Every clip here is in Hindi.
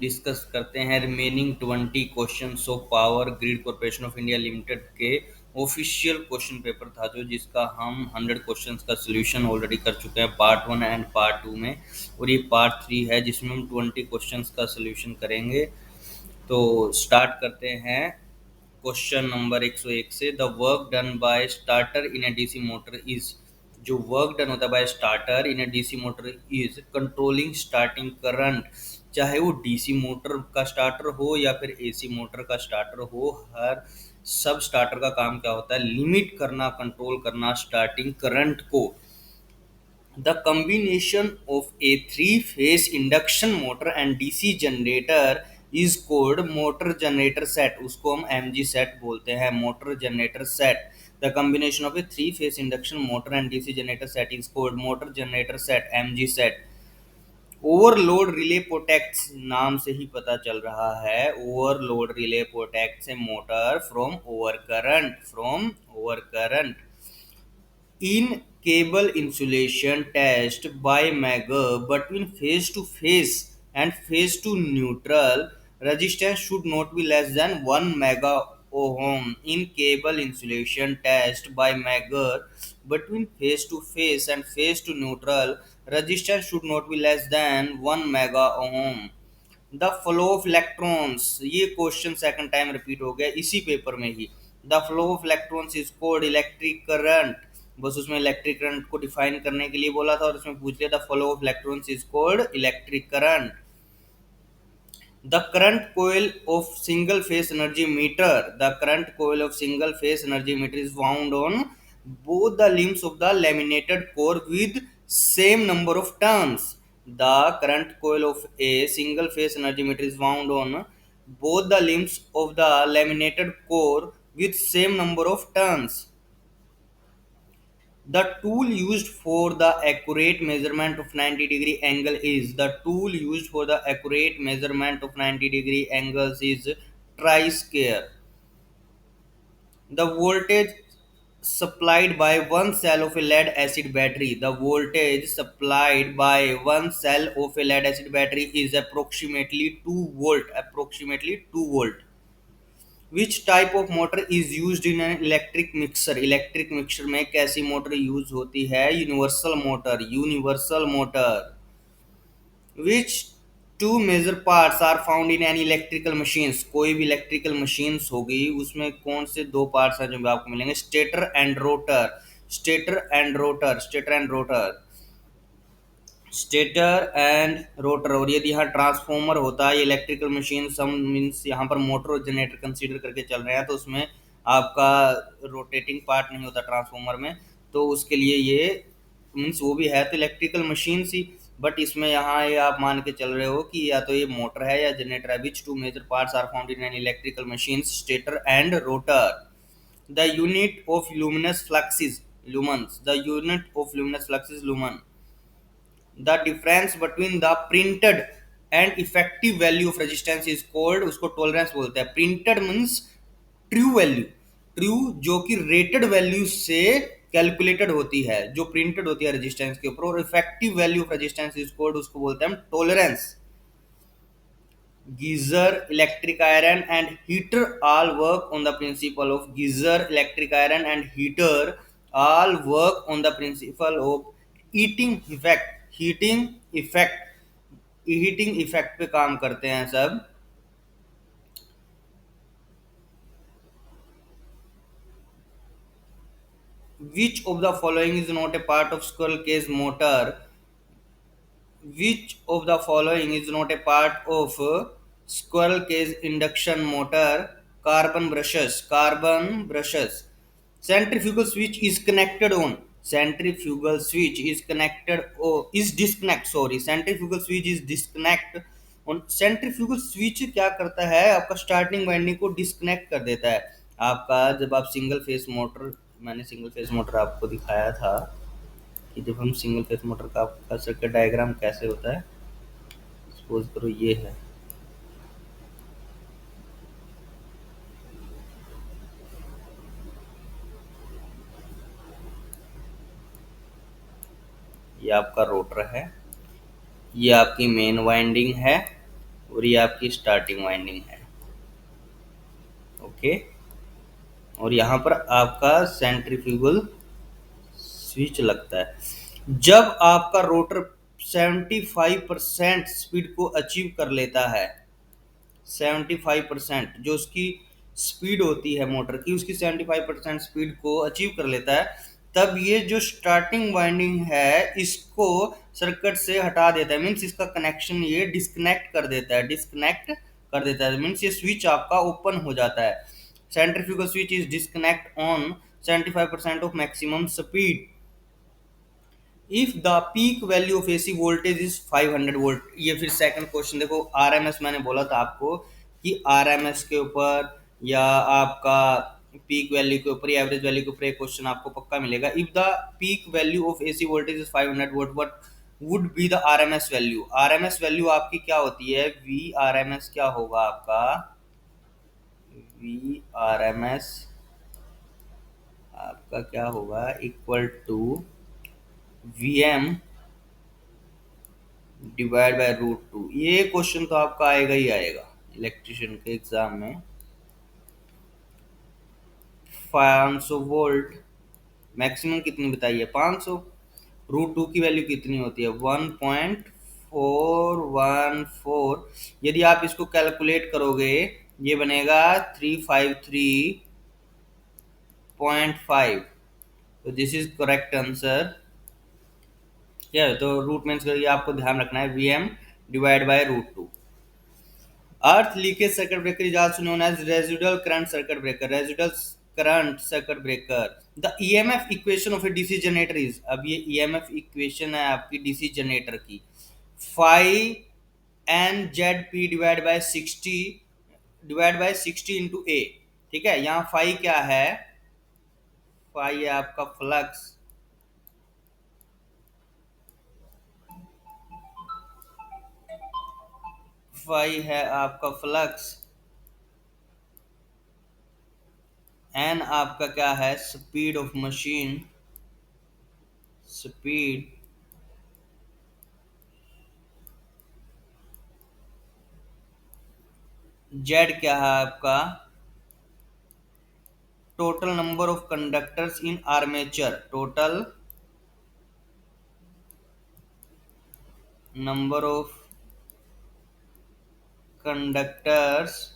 डिस्कस करते हैं remaining 20 question of power grid corporation of India limited के ऑफिशियल क्वेश्चन पेपर था जो जिसका हम 100 क्वेश्चंस का सोल्यूशन ऑलरेडी कर चुके हैं पार्ट 1 एंड पार्ट 2 में, और ये पार्ट 3 है जिसमें हम 20 क्वेश्चंस का सोल्यूशन करेंगे। तो स्टार्ट करते हैं क्वेश्चन नंबर 101 से। The work done by starter in a DC motor is, जो वर्क डन होता है by starter in a DC motor is controlling starting current. चाहे वो डीसी मोटर का स्टार्टर हो या फिर एसी मोटर का स्टार्टर हो, हर सब स्टार्टर का काम क्या होता है? लिमिट करना, कंट्रोल करना स्टार्टिंग करंट को। The combination of a three-phase induction motor and DC generator is called motor generator set. उसको हम MG set बोलते हैं, motor generator set. The combination of a three-phase induction motor and DC generator set is called motor generator set, MG set. Overload relay protects, नाम से ही पता चल रहा है, overload relay protects A motor from over current in cable insulation test by Mager between phase to phase and phase to neutral resistance should not be less than 1 mega ohm. In cable insulation test by Mager between phase to phase and phase to neutral resistance should not be less than 1 mega ohm. The flow of electrons, ये क्वेश्चन सेकंड टाइम रिपीट हो गया इसी पेपर में ही। The flow of electrons is called electric current, बस उसमें इलेक्ट्रिक करंट को डिफाइन करने के लिए बोला था और उसमें पूछ लिया the flow of electrons is called electric current. The current coil of single phase energy meter, the current coil of single phase energy meter is wound on both the limbs of the laminated core with same number of turns. The current coil of a single phase energy meter is wound on both the limbs of the laminated core with same number of turns. The tool used for the accurate measurement of 90-degree angle is, the tool used for the accurate measurement of 90-degree angles is tri-scale. The voltage supplied by one cell of a lead acid battery, the voltage supplied by one cell of a lead acid battery is approximately 2 volt, approximately 2 volt. Which type of motor is used in an electric mixer? Electric mixer में कैसी मोटर यूज होती है? Universal motor, universal motor. Which two major parts are found in any electrical machines? कोई भी इलेक्ट्रिकल मशीन्स होगी उसमें कौन से दो पार्ट्स हैं जो आपको मिलेंगे? Stator and rotor, stator and rotor, stator and rotor, stator and rotor. और यदि यहाँ ट्रांसफॉर्मर होता है, इलेक्ट्रिकल मशीन सम मीन्स यहाँ पर मोटर और जनरेटर कंसीडर करके चल रहे हैं तो उसमें आपका रोटेटिंग पार्ट नहीं होता ट्रांसफॉर्मर में, तो उसके लिए ये मीन्स वो भी है तो इलेक्ट्रिकल मशीन सी, बट इसमें यहाँ ये आप मान के चल रहे हो कि या तो ये मोटर है या जनरेटर है। Which two major parts are found in an electrical machine? Stator and rotor. The unit of luminous flux is lumens, the unit of luminous flux is lumen. The difference between the printed and effective value of resistance is called, उसको टॉलरेंस बोलते हैं। Printed means true value, true जो कि रेटेड वैल्यू से कैलकुलेटेड होती है, जो प्रिंटेड होती है रेजिस्टेंस के ऊपर, और effective value of resistance is called, उसको बोलते हैं हम tolerance. Geyser, electric iron and heater all work on the principle of geyser, electric iron and heater all work on the principle of heating effect, heating effect, heating effect पे काम करते हैं सब। Which of the following is not a part of squirrel cage motor? Which of the following is not a part of squirrel cage induction motor? Carbon brushes, carbon brushes. Centrifugal switch is connected on, centrifugal switch is connected or is disconnect, sorry, centrifugal switch is disconnect on। centrifugal switch क्या करता है? आपका स्टार्टिंग वाइंडिंग को डिस्कनेक्ट कर देता है। आपका जब आप सिंगल फेस मोटर, मैंने सिंगल फेस मोटर आपको दिखाया था कि जब हम सिंगल फेस मोटर का सर्किट डायग्राम कैसे होता है, सपोज करो ये है, ये आपका रोटर है, ये आपकी मेन वाइंडिंग है, और ये आपकी स्टार्टिंग वाइंडिंग है। ओके, और यहाँ पर आपका सेंट्रीफ्यूगल स्विच लगता है। जब आपका रोटर 75% स्पीड को अचीव कर लेता है, 75% जो उसकी स्पीड होती है मोटर की, उसकी 75% स्पीड को अचीव कर लेता है, तब ये जो स्टार्टिंग वाइंडिंग है इसको सर्किट से हटा देता है। मीन्स इसका कनेक्शन ये डिस्कनेक्ट कर देता है, मीन्स ये स्विच आपका ओपन हो जाता है। Centrifugal switch is disconnect on 75% of maximum speed if the peak value of AC voltage is 500 volt. ये फिर सेकंड क्वेश्चन देखो, आरएमएस मैंने बोला था आपको कि आरएमएस के ऊपर या आपका पीक वैल्यू के ऊपर या एवरेज वैल्यू के ऊपर एक क्वेश्चन आपको पक्का मिलेगा। If the peak value of AC voltage is 500 volt, what would be the RMS value. RMS value आपकी क्या होती है, वी आरएमएस क्या होगा आपका, वी आरएमएस आपका क्या होगा, equal to V M divide by √2। ये क्वेश्चन तो आपका आएगा ही आएगा इलेक्ट्रिशियन के एग्जाम में। 500 वोल्ट मैक्सिमम कितनी बताइए, 500, √2 की वैल्यू कितनी होती है, 1.414। यदि आप इसको कैलकुलेट करोगे ये बनेगा 353.5। तो दिस इज करेक्ट आंसर। क्या है, तो रूट मीन्स ये आपको ध्यान रखना है, V M divide by √2। Earth leakage circuit breaker is also known as residual current circuit breaker, residual current circuit breaker। The EMF equation of a DC generator is, अब ये EMF इक्वेशन है आपकी DC जनरेटर की, phi n ZP divide by 60 into A। ठीक है, यहाँ phi क्या है, phi है आपका फ्लक्स, phi है आपका फ्लक्स, n आपका क्या है, speed of machine, speed, Z क्या है आपका, total number of conductors in armature, total number of conductors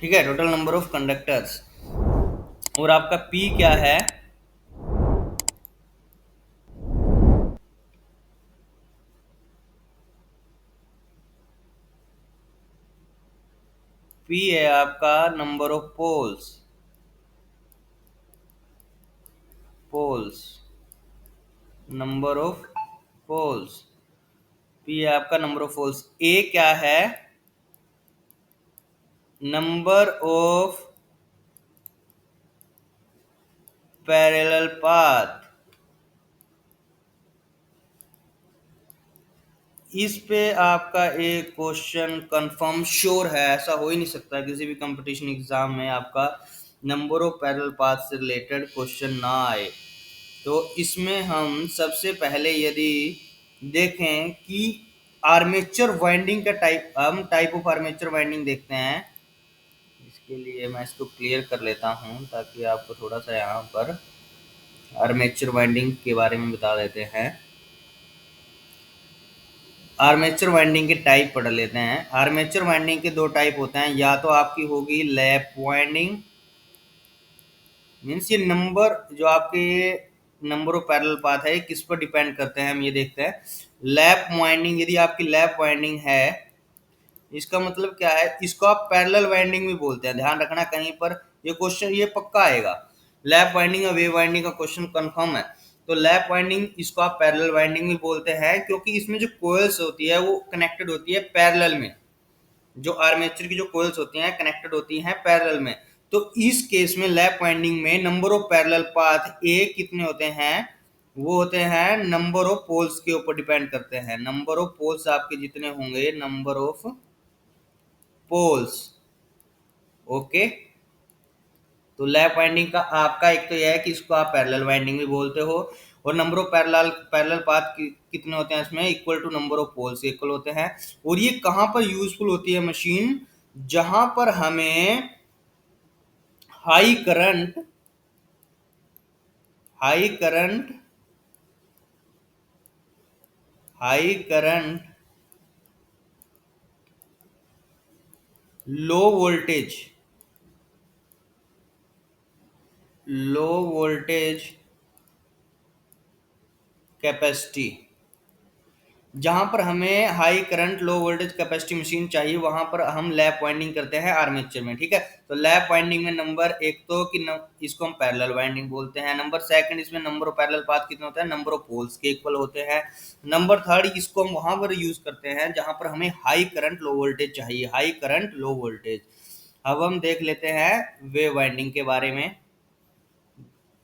ठीक है, टोटल नंबर ऑफ कंडक्टर्स। और आपका पी क्या है, पी है आपका number of poles, number of poles, P है आपका नंबर ऑफ पोल्स। ए क्या है, नंबर ऑफ पैरेलल पाथ। इस पे आपका एक क्वेश्चन कंफर्म श्योर है, ऐसा हो ही नहीं सकता किसी भी कंपटीशन एग्जाम में आपका नंबर ऑफ पैरेलल पाथ से रिलेटेड क्वेश्चन ना आए। तो इसमें हम सबसे पहले यदि देखें कि आर्मेचर वाइंडिंग का टाइप ऑफ आर्मेचर वाइंडिंग देखते हैं। इसके लिए मैं इसको क्लियर कर लेता हूं ताकि आपको थोड़ा सा यहाँ पर आर्मेचर वाइंडिंग के बारे में बता देते हैं। आर्मेचर वाइंडिंग के टाइप पढ़ लेते हैं। आर्मेचर वाइंडिंग के दो टाइप होते हैं, या तो आपकी होगी लैप वाइंडिंग, मीन्स ये नंबर जो आपके नंबर ऑफ पैरेलल पाथ है किस पर डिपेंड करते हैं, हम ये देखते हैं। लैप वाइंडिंग, यदि आपकी लैप वाइंडिंग है इसका मतलब क्या है, इसको आप पैरेलल वाइंडिंग भी बोलते हैं। ध्यान रखना कहीं पर ये क्वेश्चन ये पक्का आएगा, लैप वाइंडिंग और वेव वाइंडिंग का क्वेश्चन कंफर्म है। तो लैप वाइंडिंग इसको आप पैरेलल वाइंडिंग भी बोलते हैं, क्योंकि इसमें जो कोयल्स होती है वो कनेक्टेड होती है पैरेलल में। जो आर्मेचर की जो कोयल्स होती हैं कनेक्टेड होती हैं पैरेलल में। तो इस केस में लैप वाइंडिंग में नंबर ऑफ पैरेलल पाथ ए कितने होते हैं, वो होते हैं नंबर ऑफ पोल्स के ऊपर डिपेंड करते हैं। नंबर ऑफ पोल्स आपके जितने होंगे, नंबर ऑफ पोल्स, ओके। तो लैप वाइंडिंग का आपका एक तो यह है कि इसको आप पैरेलल वाइंडिंग भी बोलते हो, और number of parallel parallel path कितने होते हैं इसमें, equal to number of poles equal होते हैं। और ये कहाँ पर यूजफुल होती है मशीन, जहां पर हमें high current high current high current low voltage low voltage capacity, जहां पर हमें high current low voltage capacity machine चाहिए, वहां पर हम लैप वाइंडिंग करते हैं आर्मेचर में। ठीक है, तो लैप वाइंडिंग में नंबर एक तो कि इसको हम पैरेलल वाइंडिंग बोलते हैं, नंबर सेकंड इसमें नंबर ऑफ पैरेलल पाथ कितने होते हैं, नंबर ऑफ पोल्स के इक्वल होते हैं, नंबर थर्ड इसको हम वहां पर यूज करते हैं जहां पर हमें हाई करंट लो वोल्टेज चाहिए, हाई करंट लो वोल्टेज। अब हम देख लेते हैं वेव वाइंडिंग के बारे में।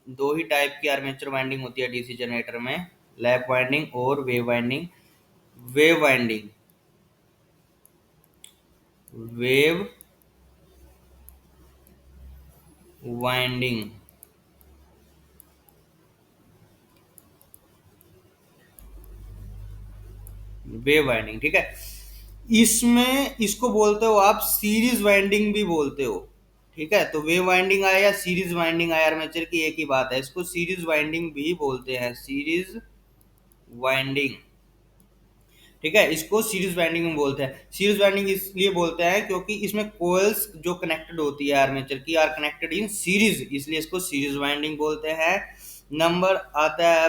दो ही टाइप की आर्मेचर वाइंडिंग होती है डीसी जनरेटर में, लैप वाइंडिंग और wave winding. Wave winding wave winding wave winding, ठीक है, इसमें इसको बोलते हो आप सीरीज वाइंडिंग भी बोलते हो। ठीक है, तो वेव वाइंडिंग आया या सीरीज वाइंडिंग आया, आर्मेचर की एक ही बात है, इसको सीरीज वाइंडिंग भी बोलते हैं, सीरीज वाइंडिंग। ठीक है, इसको सीरीज वाइंडिंग में बोलते हैं। सीरीज वाइंडिंग इसलिए बोलते हैं क्योंकि इसमें कोयल्स जो कनेक्टेड होती है आर्मेचर की आर कनेक्टेड इन सीरीज, इसलिए इसको सीरीज वाइंडिंग बोलते हैं। नंबर आता है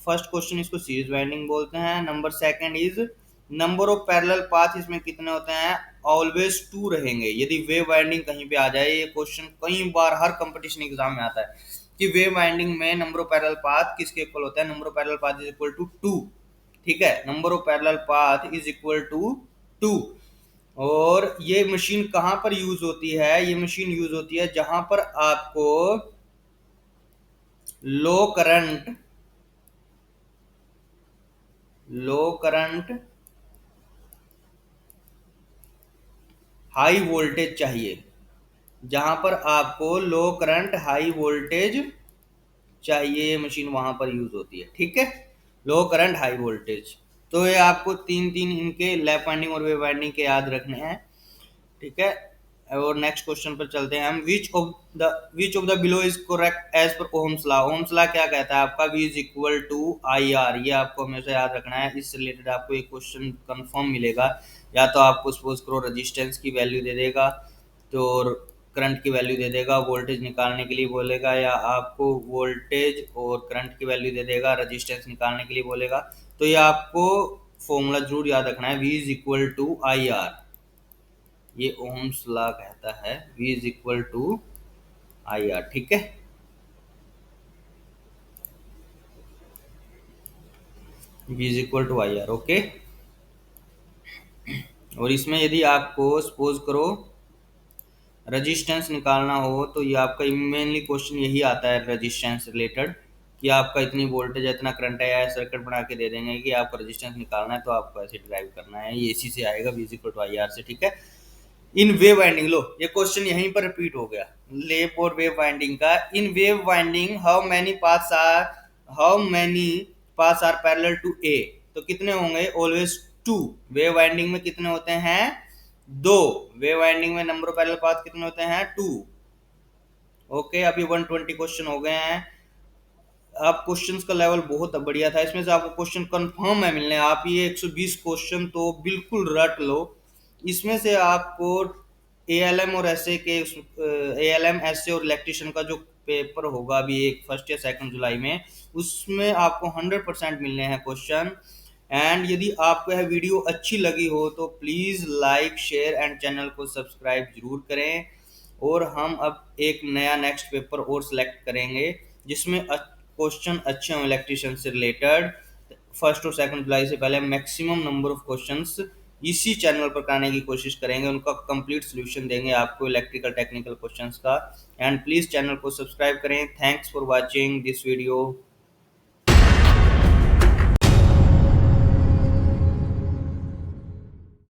फर्स्ट क्वेश्चन, इसको सीरीज वाइंडिंग बोलते हैं। Number second is number of parallel path इसमें कितने होते हैं, ऑलवेज टू रहेंगे। यदि वेव वाइंडिंग कहीं पे आ जाए, ये क्वेश्चन कई बार हर कंपटीशन एग्जाम में आता है कि वेव वाइंडिंग में नंबर ऑफ पैरेलल पाथ किसके इक्वल होता है, number of parallel path is equal to two. ठीक है, number of parallel path is equal to two. और ये मशीन कहां पर यूज होती है, ये मशीन यूज होती है जहां पर आपको लो करंट लो करंट हाई वोल्टेज चाहिए, जहां पर आपको लो करंट हाई वोल्टेज चाहिए, ये मशीन वहां पर यूज होती है। ठीक है, लो करंट हाई वोल्टेज। तो ये आपको तीन तीन इनके लैप वाइंडिंग और वेव वाइंडिंग के याद रखने हैं। ठीक है, और नेक्स्ट क्वेश्चन पर चलते हैं हम। Which of the below is correct as per Ohm's law. Ohm's law क्या कहता है आपका, V is equal to I R, ये आपको हमेशा याद रखना है। इससे रिलेटेड आपको एक क्वेश्चन कंफर्म मिलेगा, या तो आपको सपोज करो रेजिस्टेंस की वैल्यू दे देगा, तो करंट की वैल्यू दे देगा, वोल्टेज निकालने के लिए बोलेगा, या आपको वोल्टेज और करंट की वैल्यू दे देगा, रेजिस्टेंस निकालने के लिए बोलेगा। तो ये आपको फॉर्मूला जरूर याद रखना है, V is equal to I R, ये ओम्स लॉ कहता है V is equal to I R. ठीक है, V is equal to I R, okay. और इसमें यदि आपको सपोज करो रेजिस्टेंस निकालना हो, तो ये आपका मेनली क्वेश्चन यही आता है रेजिस्टेंस रिलेटेड, कि आपका इतनी वोल्टेज है, इतना करंट है, या सर्किट बना के दे देंगे कि आपको रेजिस्टेंस निकालना है, तो आपको ऐसे ड्राइव करना है, ये इसी से आएगा V is equal to I R से। ठीक है, इन वेव वाइंडिंग, लो ये क्वेश्चन यहीं पर रिपीट हो गया लेप और वेव वाइंडिंग का। In wave winding how many paths are parallel to a, तो कितने होंगे, ऑलवेज टू। वेव वाइंडिंग में कितने होते हैं, दो। वेव वाइंडिंग में नंबर ऑफ पैरेलल पाथ कितने होते हैं, टू। ओके, अभी 120 क्वेश्चन हो गए हैं। आप क्वेश्चंस का लेवल बहुत बढ़िया था, इसमें से आपको क्वेश्चन कंफर्म है मिलने, आप ये 120 क्वेश्चन तो बिल्कुल रट लो। इसमें से आपको एएलएम और एसए के एएलएम एसए और इलेक्ट्रिशियन का जो पेपर होगा अभी एक फर्स्ट या सेकंड जुलाई में, उसमें आपको 100% मिलने हैं क्वेश्चन। एंड यदि आपको यह वीडियो अच्छी लगी हो तो please like share and channel को सब्सक्राइब जरूर करें। और हम अब एक नया नेक्स्ट पेपर और सिलेक्ट करेंगे जिसमें क्वेश्चन अच्छे हों इलेक्ट्रिशियन से रिलेटेड। फर्स्ट और सेकंड जुलाई से पहले मैक्सिमम नंबर ऑफ क्वेश्चंस इसी चैनल पर कराने की कोशिश करेंगे, उनका कंप्लीट सोल्यूशन देंगे आपको इलेक्ट्रिकल टेक्निकल क्वेश्चंस का। एंड प्लीज़ चैनल को सब्सक्राइब करें। Thanks for watching this video.